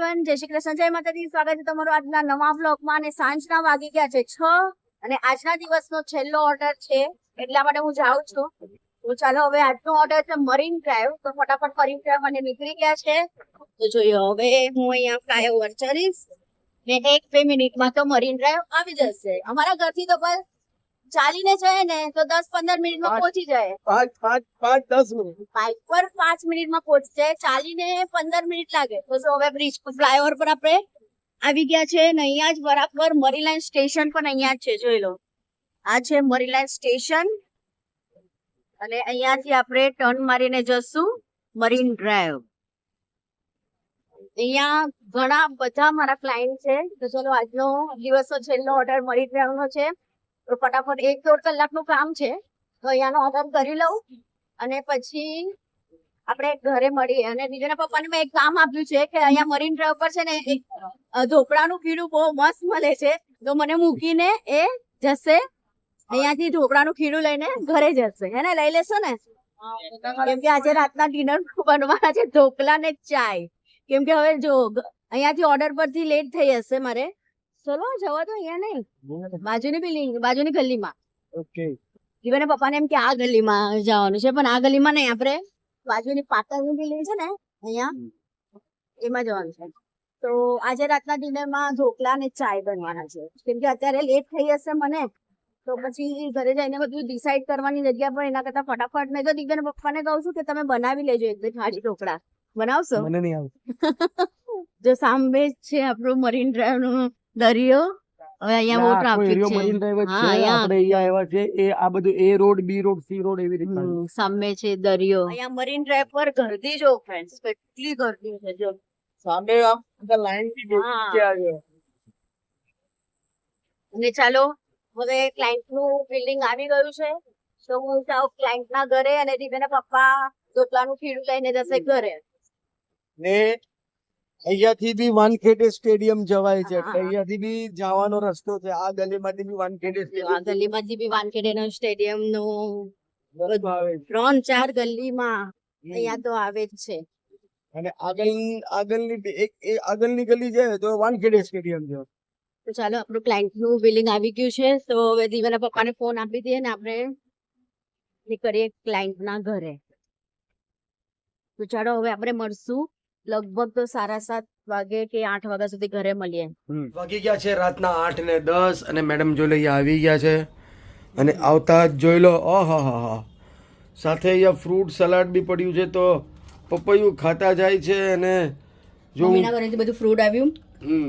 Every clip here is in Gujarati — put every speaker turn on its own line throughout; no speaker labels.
એવરીવન, જય શ્રી કૃષ્ણ, જય માતાજી. સ્વાગત છે તમારું આજના નવા વ્લોગમાં. અને સાંજના વાગી ગયા છે 6 અને આજના દિવસનો છેલ્લો ઓર્ડર છે, એટલા માટે હું જાઉં છું. તો ચાલો હવે આજનો ઓર્ડર છે મરીન ડ્રાઈવ. તો ફટાફટ મરીન ડ્રાઈવ મને નીકળી ગયા છે. તો જોઈએ હવે હું અહીંયા ફ્લાયઓવર ચડીશ ને 1-2 મિનિટમાં તો મરીન ડ્રાઈવ આવી જશે. અમારા ઘરથી તો બસ ચાલીને જાય ને તો 10-15 મિનિટમાં પહોંચી જાય.
5-10 મિનિટ
બાઇક પર 5 મિનિટમાં પહોંચી જાય, ચાલીને 15 મિનિટ લાગે. તો હવે બ્રિજ ફ્લાયઓવર પર આપણે આવી ગયા છે ને અહીંયા જ બરાબર મરીલાઇન સ્ટેશન પણ અહીંયા જ છે. જોઈ લો, આ છે મરીલાઇન સ્ટેશન અને અહીંયાથી આપણે ટર્ન મારીને જશું મરીન ડ્રાઈવ. અહીંયા ઘણા બધા મારા ક્લાયન્ટ છે. તો ચલો આજનો દિવસનો છેલ્લો ઓર્ડર મરીન ડ્રાઈવ નો છે. તો ફટાફટ 1-1.5 કલાકનું કામ છે, તો અહીંયાનો ઓર્ડર કરી લઉં અને પછી આપણે ઘરે મળીએ. અને બીજાના પપ્પાને મેં એક કામ આપ્યું છે કે અહીંયા મરીન ડ્રાઈવ પર છે ને એક ઢોકળાનું ખીરું બહુ મસ્ત મળે છે, તો મને મૂકીને એ જશે અહીંયાથી ઢોકળાનું ખીરું લઈને ઘરે જશે. હે ને, લઈ લેશો ને? કેમ કે આજે રાતના ડિનર બનવાના છે ઢોકળા ને ચાય. કેમ કે હવે જો અહીંયાથી ઓર્ડર પરથી લેટ થઈ હશે મારે. ચલો જવા તો અહીંયા નહીં, બાજુની બિલ્ડિંગ, બાજુની ગલીમાં.
ઓકે,
જીવાને પપ્પાને એમ કે આ ગલીમાં જવાનું છે, પણ આ ગલીમાં નહીં, આપણે બાજુની પાટણની બિલ્ડિંગ છે ને અહીંયા, એમાં જવાનું છે. તો આજે રાતના ડિનરમાં ઢોકળા ને ચાય બનવાના છે. કેમ કે અત્યારે લેટ થઈ હશે મને, તો પછી ઘરે જઈને બધું ડિસાઈડ કરવાની જગ્યા પર એના કરતા ફટાફટ મેં તો દીકરાને પપ્પાને કહું છું કે તમે બનાવી લેજો એક બે થાળી ઢોકળા. બનાવશો?
મને નહીં આવતું.
જો સામે છે આપણું મરીન ડ્રાઈવ નો દરિયો. હવે અહીંયા બહુ ટ્રાફિક છે.
મરીન ડ્રાઈવ
હા,
છે,
અહીંયા.
આપણે અહીંયા આવ્યા છે. એ આ બધું A road, B road, C road એવી રીતે
સામે છે દરિયો. અહીંયા મરીન ડ્રાઈવ પર ગર્દી જો ફ્રેન્ડ્સ, કેટલી ગર્દી છે જો.
સામે આમ લાઈન થી છે આજે.
અને ચાલો હવે ક્લાયન્ટ નું બિલ્ડિંગ આવી ગયું છે, તો હું જાઉં ક્લાયન્ટ ના ઘરે અને દીકરાના પપ્પા ઢોકળાનું ખીરું લઈને જશે ઘરે.
ને અહીંયાથી બી વાનખેડે સ્ટેડિયમ જવાય છે.
હા.
અહીંયાથી બી જવાનો રસ્તો છે. આ ગલીમાંથી બી વાનખેડે
આ
સ્ટેડિયમ
ગલીમાંથી બી વાનખેડે નો સ્ટેડિયમ નું
રસ્તો આવે છે.
3-4 ગલીમાં અહીંયા તો આવે જ છે.
અને આગળની ગલી જાય તો વાનખેડે સ્ટેડિયમ છે.
તો ચાલો આપણું ક્લાયન્ટ નું બિલિંગ આવી ગયું છે. તો હવે દીવાના પપ્પાને ફોન આપી દઈએ ને આપણે નીકળીએ ક્લાયન્ટ ના ઘરે. તો ચાલો હવે આપણે મળશું લગભગ તો 7:30 વાગે કે 8 વાગ્યા સુધી ઘરે મળીએ.
વાગી ગયા છે રાતના 8:10 અને મેડમ જોઈ લો અહીંયા આવી ગયા છે. અને આવતા જ જોઈ લો, આહાહા, સાથે અહીંયા ફ્રૂટ સલાડ બી પડ્યું છે. તો પપૈયું ખાતા જાય છે. અને જો
મમ્મીના ઘરેથી બધું ફ્રૂટ આવ્યું,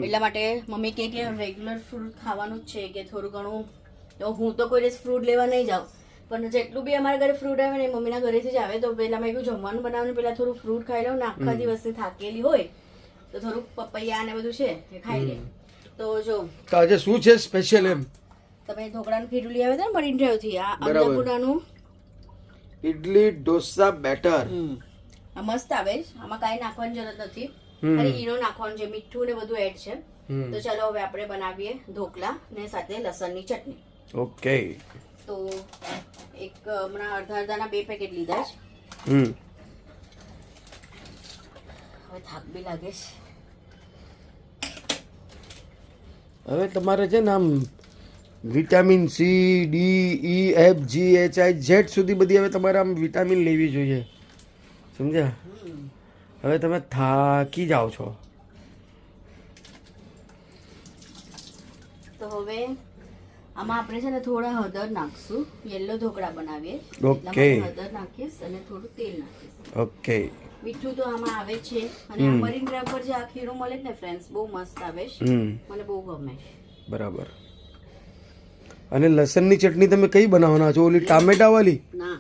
એટલા માટે મમ્મી કહે કે રેગ્યુલર ફ્રૂટ ખાવાનું જ છે કે થોડું ઘણું. તો હું તો કોઈ દિવસ ફ્રૂટ લેવા નહીં જાઉં, પણ જેટલું બી અમારા ઘરે ફ્રૂટ આવે ને મમ્મીના ઘરેથી જ આવે. તો પેલા મેં જમવાનું બનાવવાનું પેલા થોડું ફ્રૂટ ખાઈ લઉં ને આખા દિવસથી થાકેલી હોય તો થોડુંક પપૈયા ને બધું છે એ ખાઈ લે. તો જો
આજે શું છે સ્પેશિયલ એમ?
તમે ઢોકળાનું ખીરું લઈ આવ્યા હતા ને મરીન ડ્રાઈવ થી, આ
બરાબર.
અન્નપૂર્ણાનું
ઇડલી ઢોસા બેટર.
આ મસ્ત આવે છે. આમાં કાંઈ નાખવાની જરૂર નથી, ખાલી ઈનો નાખવાનું છે, મીઠું ને બધું એડ છે. તો ચાલો હવે આપણે બનાવીએ ઢોકળા ને સાથે લસણની ચટણી.
ઓકે.
તો એક હમણાં અડધા 2 પેકેટ લીધા છે. હવે થાક બી લાગે છે.
હવે તમારે છે ને આમ vitamin C, D, E, F, G, H, I, Z સુધી બધી હવે તમારે આમ વિટામિન લેવી જોઈએ, સમજ્યા? હવે તમે થાકી જાઓ છો.
તો હવે આમાં આપણે છે ને થોડા હળદર નાખશું. યલો ઢોકળા બનાવીએ
ઓકે.
એટલે હળદર નાખીશ અને થોડું તેલ નાખીશ.
ઓકે.
મીઠું તો આમાં આવે છે. અને આ મરીન ડ્રાઈવ પર જે આ ખીરું મળે છે ને ફ્રેન્ડ્સ, બહુ મસ્ત આવે છે, મને બહુ ગમે છે.
બરાબર. અને લસણની ચટણી તમે કઈ બનાવવાના છો? ઓલી ટામેટા વાળી?
ના,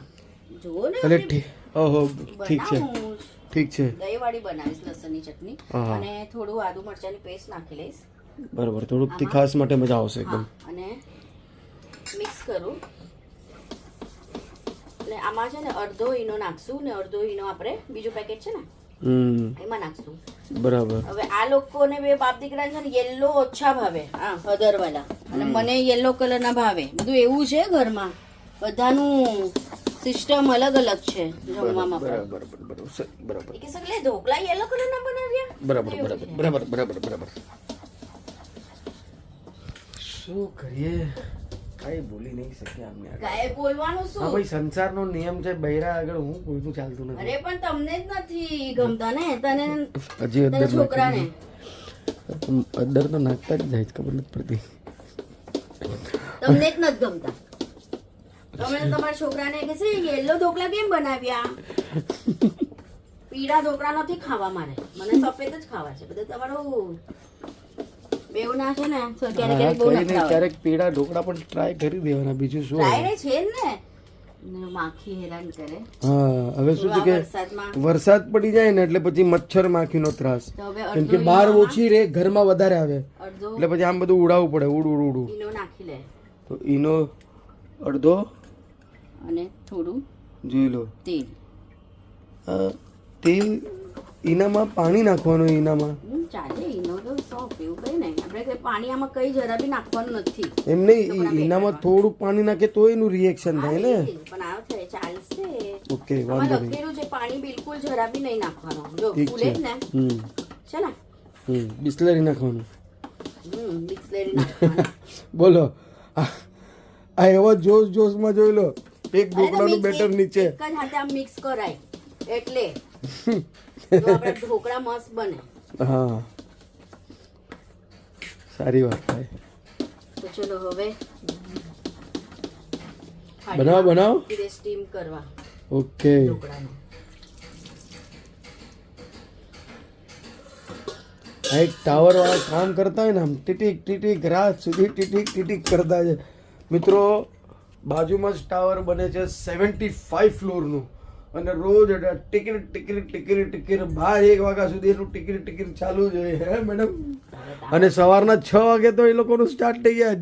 જુઓ ને
અરે
આપણે
ઓહો, ઠીક છે,
બનાવું.
ઠીક છે.
દહીં વાળી બનાવીશ લસણની ચટણી.
હા.
અને થોડું આદુ મરચાંની પેસ્ટ નાખી લઈશ.
બરાબર, થોડુંક તીખાસ માટે મજા આવશે એકદમ.
હા, અને મિક્સ કરું. અને આમાં છે ને અડધો ઈનો નાખશું ને અડધો ઈનો આપણે બીજું પેકેટ છે ને એમાં નાખશું.
બરાબર.
હવે આ લોકોને બે બાપ દીકરા છે ને યેલો ઓછા ભાવે, હા હળદર વાળા, અને મને યેલો કલર ના ભાવે. બધું એવું છે ઘરમાં, બધાનું
સિસ્ટમ અલગ અલગ છે જમવામાં પણ.
બરાબર
એ કે સગલે ઢોકળા યેલો કલર ના બનાવ્યા.
બરાબર શું કરીએ, કઈ બોલી નહીં શકીએ આમને આગળ.
ગાય બોલવાનું
હા
શું?
ભાઈ, સંસારનો નિયમ છે, બૈરા આગળ હું કોઈનું ચાલતું નથી.
અરે પણ તમને જ નથી ગમતા ને, તને
હજી
તને છોકરાને.
અદર તો નાખતા જ જાય, ખબર નથી પડતી.
તમને જ નથી ગમતા. તમે તમારા છોકરાને કહેશે યેલો ઢોકળા કેમ બનાવ્યા? પીળા ઢોકળા નથી ખાવા મારે, મને સફેદ જ ખાવા છે. બધું તમારું બેવ ના છે ને, તો ક્યારેક
હા,
ક્યારેક બહુ
કઈ નહીં,
નખરા હોય.
ક્યારેક પીળા ઢોકળા પણ ટ્રાય કરી દેવાના, બીજું શું
ટ્રાય
હોય?
ને છે જ ને. ને માખી હેરાન કરે.
હા, હવે શું છે
આ
કે
વરસાદમાં
વરસાદ પડી જાય ને એટલે પછી મચ્છર માખીનો ત્રાસ,
તો હવે
કેમ કે
અડધો
બહાર
ઈનોમાં
ઓછી રે, ઘરમાં વધારે આવે,
અડધો
એટલે પછી આમ બધું ઉડાવવું પડે, ઉડ.
ઈનો નાખી લે
તો ઈનો અડધો
અને થોડું
જોઈ લો.
તેલ.
તેલ ઈનામાં પાણી નાખવાનું, ઈનામાં
ચાલે, ઈનો તો સોફ્ટ એવું કઈ નહીં. આપણે કઈ પાણી આમાં કઈ જરા બી નાખવાનું નથી.
એમ નહીં, ઈનામાં થોડુંક પાણી નાખે તો એનું રિએક્શન થાય ને.
પણ આ થાય ચાલશે.
ઓકે,
આમાં
વાંધો નહીં.
લખેલું છે પાણી બિલકુલ જરા બી નહીં નાખવાનું. જો
ઠીક
ફૂલે
છે.
જ ને છે ને.
બિસ્લરી નાખવાનું.
બિસ્લેરી નાખવાનું.
બોલો, આ એવો જોશમાં જોઈ લો, એક
અરે તો
ઢોકળાનું
mix
બેટર નીચે.
એક જ હાથે આમ મિક્સ કરાય એટલે તો આપણે ઢોકળા મસ્ત બને.
હા, સારી વાત થાય.
તો ચલો હવે
બનાવો.
સ્ટીમ કરવા
ઓકે,
ઢોકળાનો.
આ એક ટાવર વાળા કામ કરતા હોય ને, આમ ટીટીક રાત સુધી ટીટીક કરતા છે મિત્રો. બાજુમાં જ ટાવર બને છે 75 ફ્લોરનું, અને રોજ ટિકિટ 12-1 વાગ્યા સુધી એનું ટિકિટ ચાલુ જ હોય. હે મેડમ? અને સવારના 6 વાગે તો એ લોકોનું સ્ટાર્ટ થઈ જાય.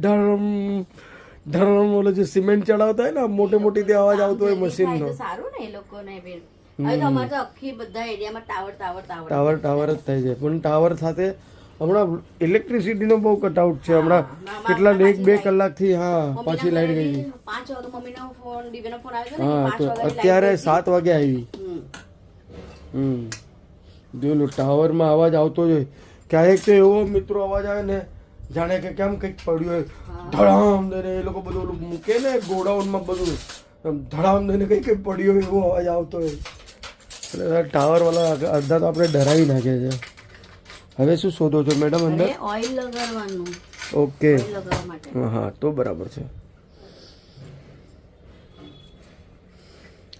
ધરમ ઓલો જે સિમેન્ટ ચડાવતા હોય ને, મોટી તે અવાજ આવતો હોય મશીનનો.
તો સારું ને એ લોકોને બી. હવે તો અમારે તો આખી બધા એરિયામાં ટાવર
ટાવર જ થાય છે, પણ ટાવર સાથે હમણાં ઇલેક્ટ્રિસિટીનો બહુ કટઆઉટ છે. હમણાં કેટલા 1-2 કલાકથી હા પાછી લાઈટ ગઈ છે.
5 વાગે મમ્મીનો ફોન, દિવ્યાનો ફોન આવ્યો ને
હા,
5
તો
વાગે
અત્યારે 7 વાગે આવી. જોઈ લો, ટાવરમાં અવાજ આવતો જ હોય. ક્યારેક તો એવો મિત્રો અવાજ આવે ને, જાણે કે કેમ કંઈક પડ્યું હોય, ધડામ દઈને એ લોકો બધું ઓલું મૂકે ને ગોડાઉનમાં, બધું ધડામ દઈને કંઈક પડ્યું હોય એવો અવાજ આવતો હોય. એટલે ટાવર વાળા અડધા તો આપણે ડરાવી નાખે છે. હવે શું શોધો છો મેડમ અંદર?
ઓઇલ લગાડવાનું.
ઓકે,
ઓઇલ લગાવવા માટે.
હા, તો બરાબર છે.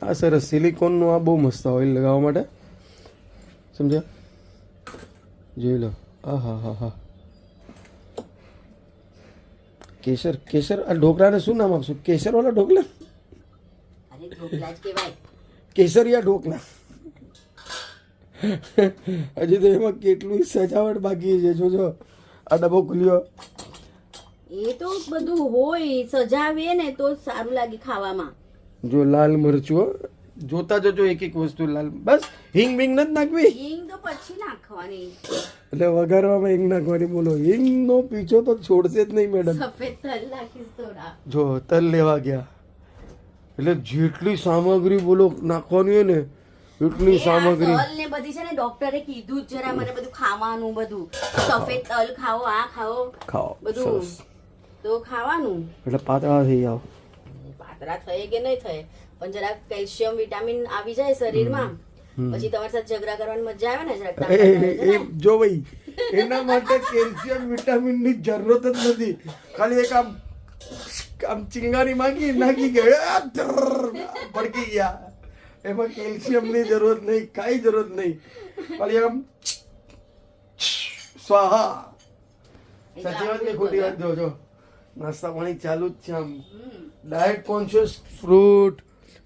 આ સરસ સિલિકોનનું આ બહુ મસ્ત ઓઇલ લગાવવા માટે, સમજ્યા? જોઈ લો. હા. કેસર. આ ઢોકળાને શું નામ આપશું? કેસર વાળા ઢોકળા?
અરે ઢોકળા જ કહેવાય.
કેસરિયા ઢોકળા. હજી તો એમાં કેટલું સજાવટ બાકી છે. જોજો, આ ડબ્બો ખુલ્યો.
એ તો બધું હોય, સજાવીએ ને તો સારું લાગે ખાવામાં.
જો લાલ મરચું, જોતા જજો એક વસ્તુ લાલ. બસ હિંગ બિંગ નથી નાખવી,
હિંગ તો પછી નાખવાની.
એટલે વઘારવામાં હિંગ નાખવાની. બોલો, હિંગ નો પીછો તો છોડશે જ નહીં મેડમ.
સફેદ તલ નાખીશ થોડા.
જો તલ લેવા ગયા એટલે જેટલી સામગ્રી બોલો નાખવાની હોય ને એટલી સામગ્રી.
તલ ને બધી છે ને ડોક્ટરે કીધું જ જરા મને બધું ખાવાનું, બધું સફેદ તલ ખાઓ, આ ખાઓ બધું
સરસ.
તો ખાવાનું.
એટલે પાતળા થઈ જાવ.
પાતળા થયે કે નહીં થયે, પણ જરાક કેલ્શિયમ વિટામિન આવી જાય શરીરમાં, પછી તમારી સાથે ઝઘડા કરવાની મજા આવે ને જરાક તાકાત આવે છે ને.
જો ભાઈ, એના માટે કેલ્શિયમ વિટામિન ની જરૂરત જ નથી. ખાલી એક આમ ચિંગારી નાખી ગયા, ભડકી ગયા. એમાં કેલ્શિયમ ની જરૂરત નહીં, કઈ જરૂરત નહીં. ખાલી આમ સ્વાહા. સાચી વાત કે ખોટી વાત? જો નાસ્તા પાણી ચાલુ જ છે. આમ ડાયટ કોન્શિયસ, ફ્રૂટ,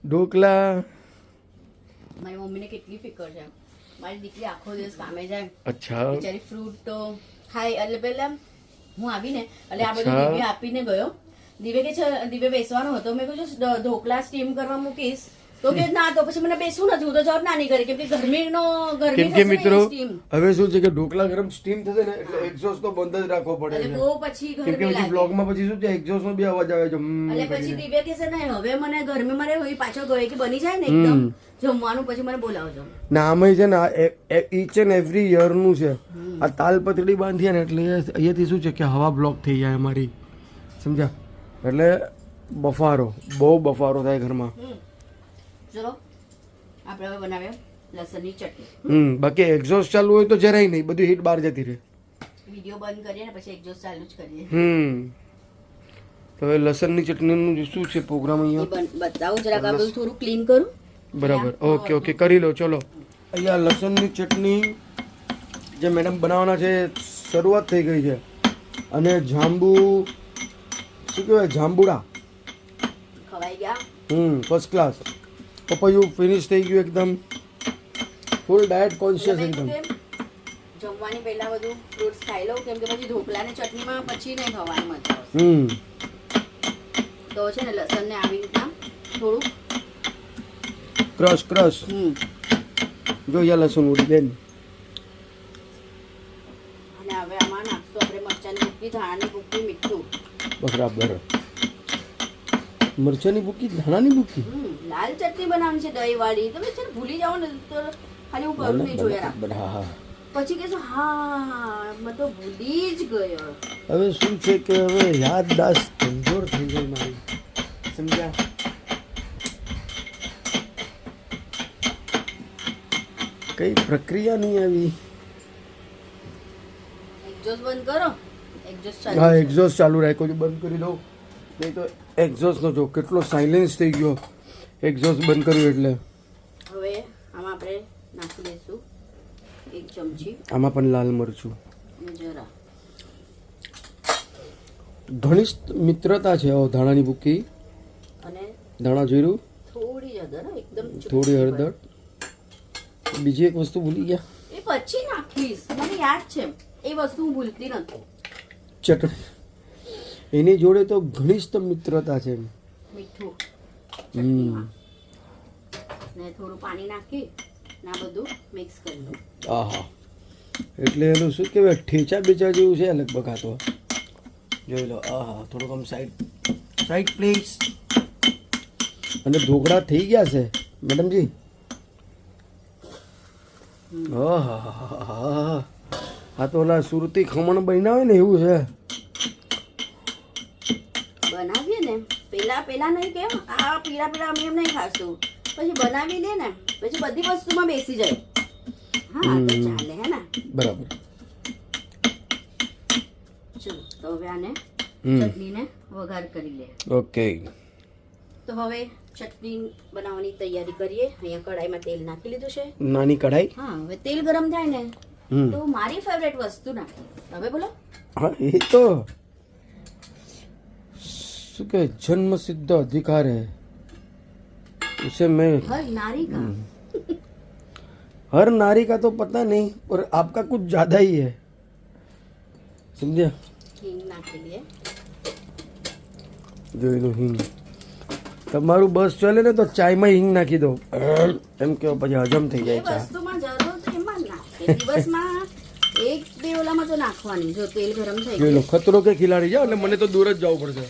ઢોકલા.
મારી મમ્મીને કેટલી ફિકર છે. મારી દીકરી આખો દિવસ કામે જાય,
અચ્છા,
બિચારી ફ્રૂટ તો ખાય. એટલે પેલા હું આવીને એટલે આ બધું દિવ્ય આપીને ગયો. દિવ્ય કે છે, દિવ્ય બેસવાનો હતો. મેં કહ્યું ઢોકળા સ્ટીમ કરવા મૂકીશ તો કે ના તો પછી મને બેસવું નથી, હું તો જવાબ ના નહીં કરી, કેમ કે ગરમી
કેમ કે મિત્રો
સ્ટીમ
હવે શું છે કે ઢોકળા ગરમ સ્ટીમ થશે ને એટલે એક્ઝોસ્ટ તો બંધ જ રાખવો પડે
એટલે
છે.
બહુ પછી
કેમ કે
ગરમી
પછી
લાગે.
બ્લોગમાં પછી શું છે એક્ઝોસ્ટ નો બી અવાજ આવે છે
એટલે પછી દિવ્યા કે છે ને હવે મને ગરમીમાં રહે પાછો ગયો કે બની જાય ને એકદમ જમવાનું પછી મને બોલાવજો.
ના આમાં છે ને ઈચ એન્ડ એવરી યર નું છે. આ તાલપત્રી બાંધીએ ને એટલે અહીંયાથી શું છે કે હવા બ્લોક થઈ જાય અમારી, સમજ્યા? એટલે બફારો, બહુ બફારો થાય ઘરમાં.
ચલો આપણે હવે બનાવ્યા લસણની ચટણી.
બાકી એક્ઝોસ્ટ ચાલુ હોય તો જરાય નહીં, બધી હીટ બહાર જતી રહે.
વિડીયો બંધ કરીએ ને પછી એક્ઝોસ્ટ ચાલુ જ કરીએ.
તો હવે લસણની ચટણીનું શું છે પ્રોગ્રામ અહીંયા?
બતાવું જરાક આ બધું થોડું ક્લીન કરું.
બરાબર, ઓકે ઓકે, કરી લો. ચલો અહીંયા લસણની ચટણી જે મેડમ બનાવવાના છે શરૂઆત થઈ ગઈ છે. અને જાંબુ શું કહેવાય, જાંબુડા
ખવાઈ ગયા.
First class. પપૈયું ફિનિશ થઈ ગયું એકદમ, ફૂલ ડાયટ કોન્શિયસ
એટલે
એકદમ.
મેં કીધું એમ, જમવાની પહેલા બધું ફ્રૂટ્સ ખાઈ લઉં, કેમ કે પછી ઢોકળા ને ચટણીમાં પછી નહીં ખવાની મજા આવશે. તો છે ને લસણ ને આવી રીતના થોડું
ક્રશ જો અહીંયા લસણ ઉડી બેન.
અને હવે આમાં નાખશું આપણે મરચાંની ભૂકી, ધાણાની ભૂકી, મીઠું.
બરાબર. મરચાની ભૂકી, ધાણાની ભૂકી.
લાલ ચટણી બનાવવાની છે દહીં વાળી. તમે છે ને ભૂલી જાઓ ને તો ખાલી હું કરું નહીં જોયા રાખ.
હા.
પછી કહેશો હા મેં તો ભૂલી જ ગયો.
હવે શું છે કે હવે યાદદાસ્ત કમજોર થઈ ગઈ મારી, સમજ્યા? કઈ પ્રક્રિયા નહીં આવી.
એક્ઝોસ્ટ બંધ કરો. એક્ઝોસ્ટ ચાલુ
હા,
છે.
એક્ઝોસ્ટ ચાલુ રાખ્યો છે, બંધ કરી દઉં. નહીં તો એક્ઝોસ્ટ નો જો કેટલો સાયલેન્સ થઈ ગયો એક્ઝોસ્ટ બંધ કર્યું એટલે.
હવે આમાં આપણે નાખી દઈશું 1 ચમચી
આમાં પણ લાલ મરચું.
અને જરા
ઘનિષ્ઠ મિત્રતા છે. ધાણાની ભૂકી,
અને
ધાણા જીરું,
થોડી હળદર, એકદમ
થોડી હળદર. બીજી એક વસ્તુ ભૂલી ગયા,
એ પછી નાખીશ, મને યાદ છે એ વસ્તુ હું ભૂલતી નથી.
ચટણી. એની જોડે તો ઘનિષ્ઠ મિત્રતા છે.
મીઠું ચટણીમાં. ને થોડું પાણી નાખી ને આ બધું મિક્સ કરી દઉં.
આહા, એટલે એનું શું કહેવાય, ઠેચા બેચા જેવું છે લગભગ. આ તો જોઈ લો. આહા, થોડુંક આમ સાઈડ પ્લીઝ. અને ઢોકળા થઈ ગયા છે મેડમજી. આહા, આ તો ઓલા સુરતી ખમણ બન્યા હોય ને એવું છે.
બનાવીએ ને પેલા નહીં કેમ આ પીળા અમે એમ નહીં ખાશું, પછી બનાવી લે ને પછી બધી વસ્તુમાં બેસી જાય. હા તો ચાલે હે ને.
બરાબર.
ચલો તો હવે આને ચટણીને વઘાર કરી લે.
ઓકે.
તો હવે ચટણી બનાવવાની તૈયારી કરીએ. અહીંયા કઢાઈમાં તેલ નાખી લીધું છે.
નાની કઢાઈ.
હા, હવે તેલ ગરમ થાય ને તો મારી ફેવરેટ વસ્તુ નાખી. હવે બોલો.
હા, એ તો શું કે જન્મ સિદ્ધ अधिकार है, उसे मैं
હર નારી કા
हर नारी का तो पता नहीं और आपका कुछ ज्यादा ही है, समझे?
હિંગ નાખી દઈએ.
જોઈ લો હિંગ. તમારું બસ ચાલે ને તો ચાયમાં હિંગ નાખી દો એમ કે પછી હજમ થઈ
એ
જાય ચા.
વસ્તુમાં જરૂર છે એમાં જ નાખે. દિવસમાં 1-2 ઓલામાં તો નાખવાની. જો તેલ ગરમ થઈ
જોઈ લો,
ગયું
ખતરો કે ખિલાડી જાઓ એટલે મને તો દૂર જ જવું પડશે,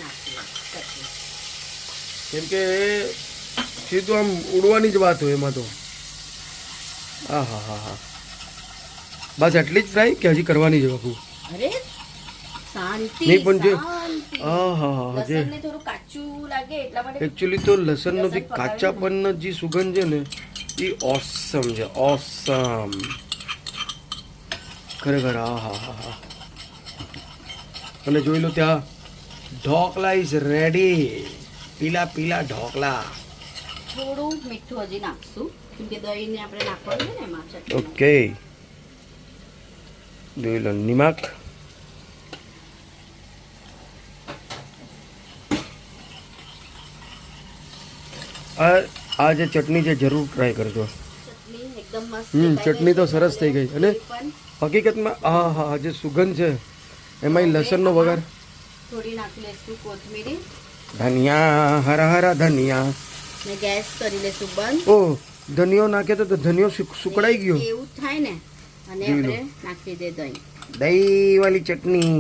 નાખી ચટણી.
કેમ કે સીધું આમ ઉડવાની જ વાત હોય એમાં તો. હા હા હા હા, બસ આટલી જ ફ્રાય કે હજી કરવાની છે બાપુ?
અરે શાંતિ
નહીં પણ જે
શાંતિ.
હા હા હા, જે
લસણને થોડું કાચું લાગે એટલા માટે
એકચ્યુઅલી તો લસણનો જે કાચાપનનો જે સુગંધ છે ને એ ઓસમ છે, ઓસમ ખરેખર. હા હા હા હા. અને જોઈ લો ત્યાં ઢોકલા ઇઝ રેડી. પીલા પીલા ઢોકલા.
થોડું મીઠું હજી નાખશું કેમ કે દહીં ને આપણે નાખવાનું છે ને એમાં ચટણી.
ઓકે, જોઈ લો નિમક. આ જે ચટણી છે જરૂર ટ્રાય કરજો.
ચટણી એકદમ મસ્ત
ચટણી તો સરસ થઈ ગઈ. અને
પણ
હકીકતમાં હા હા, જે સુગંધ છે એમાં લસણનો વઘાર.
થોડી નાખી લઈશું કોથમીરી.
ધનિયા, હરા હરા ધનિયા.
ને ગેસ કરી લેશું બંધ.
ઓ ધનિયો નાખે તો ધનિયો સુકડાઈ ગયો.
એવું જ થાય ને. અને આપણે નાખી દે દહીં.
દહીં વાળી ચટણી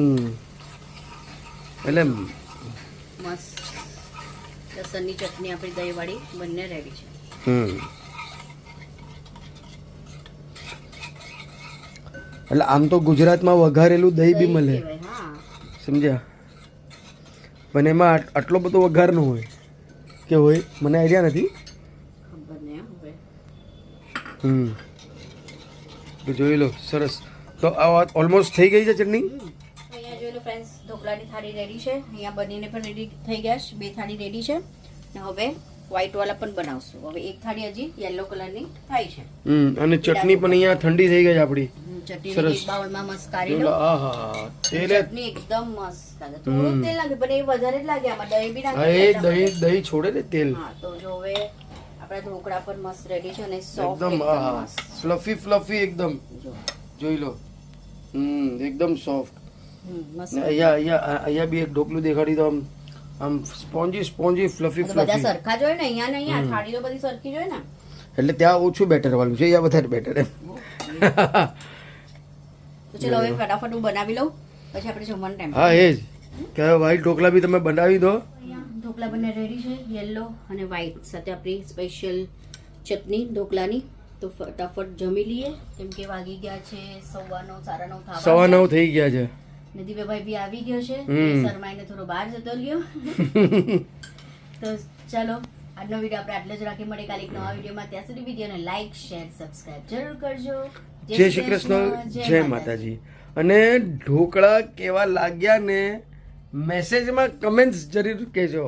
એટલે
મસ્ત લસણની ચટણી આપણી દહીં વાળી બંને રેડી છે.
એટલે આમ તો ગુજરાતમાં વઘારેલું દહીં બી મળે,
કહેવાય, હા.
સમજ્યા? પણ એમાં આટલો બધો વઘાર ન હોય કે હોય, મને આઈડિયા નથી.
ખબર નહીં હવે.
તો જોઈ લો, સરસ. તો આ ઓલમોસ્ટ થઈ ગઈ છે ચટણી.
અહીંયા જોઈ લો ફ્રેન્ડ્સ, ઢોકળાની થાળી રેડી છે. અહીંયા બનીને પણ રેડી થઈ ગયા છે. 2 થાળી રેડી છે. ને હવે વ્હાઈટ વાળા પણ બનાવશું. હવે એક થાળી હજી યલો કલરની થાય છે.
અને ચટણી પણ અહીંયા ઠંડી થઈ ગઈ છે આપણી.
ચટણી એક બાઉલમાં મસ્ત કાઢી લો.
આહા, તેલ
ચટણી એકદમ મસ્ત લાગે. થોડું તેલ લાગે પણ એ વધારે જ લાગે. આમાં દહીં બી
હા,
નાખી
એ દહીં છોડે ને તેલ.
હા, તો જો હવે આપણા ઢોકળા પણ મસ્ત રેડી છે અને સોફ્ટ
એકદમ
એકદમ મસ્ત.
ફ્લફી એકદમ.
જો
જોઈ લો, એકદમ સોફ્ટ.
મસ્ત.
અહીંયા બી એક ઢોકલું દેખાડી દો. આમ સ્પોન્જી ફ્લફી
તો બધા સરખા જોય ને, અહીંયા ને અહીંયા થાળી તો બધી સરખી જોય ને.
એટલે ત્યાં ઓછું બેટર વાળું છે, અહીંયા વધારે બેટર એમ.
તો ચલો હવે ફટાફટ હું બનાવી લઉં, પછી આપણે જમવાનો ટાઈમ.
હા, એ જ કે વ્હાઈટ ઢોકલા બી તમે બનાવી દો.
ઢોકળા બંને રેડી છે, યલો અને વ્હાઈટ સાથે આપણી સ્પેશિયલ ચટણી ઢોકળાની. તો ફટાફટ જમી લઈએ, કેમ કે વાગી ગયા છે 9:15 9:30 થવા.
9:15 થઈ ગયા છે.
નદીભાઈ બી આવી ગયો છે. શરમાઈને થોડો બહાર જતો રહ્યો. તો ચાલો આજનો વિડીયો આપણે આટલે જ રાખી. મળીએ કાલે એક નવા વિડીયોમાં. ત્યાં સુધી વિડીયોને લાઈક, શેર, સબસ્ક્રાઇબ જરૂર કરજો.
જય શ્રી કૃષ્ણ, જય માતાજી. અને ઢોકળા કેવા લાગ્યા ને મેસેજમાં કમેન્ટ્સ જરૂર કહેજો.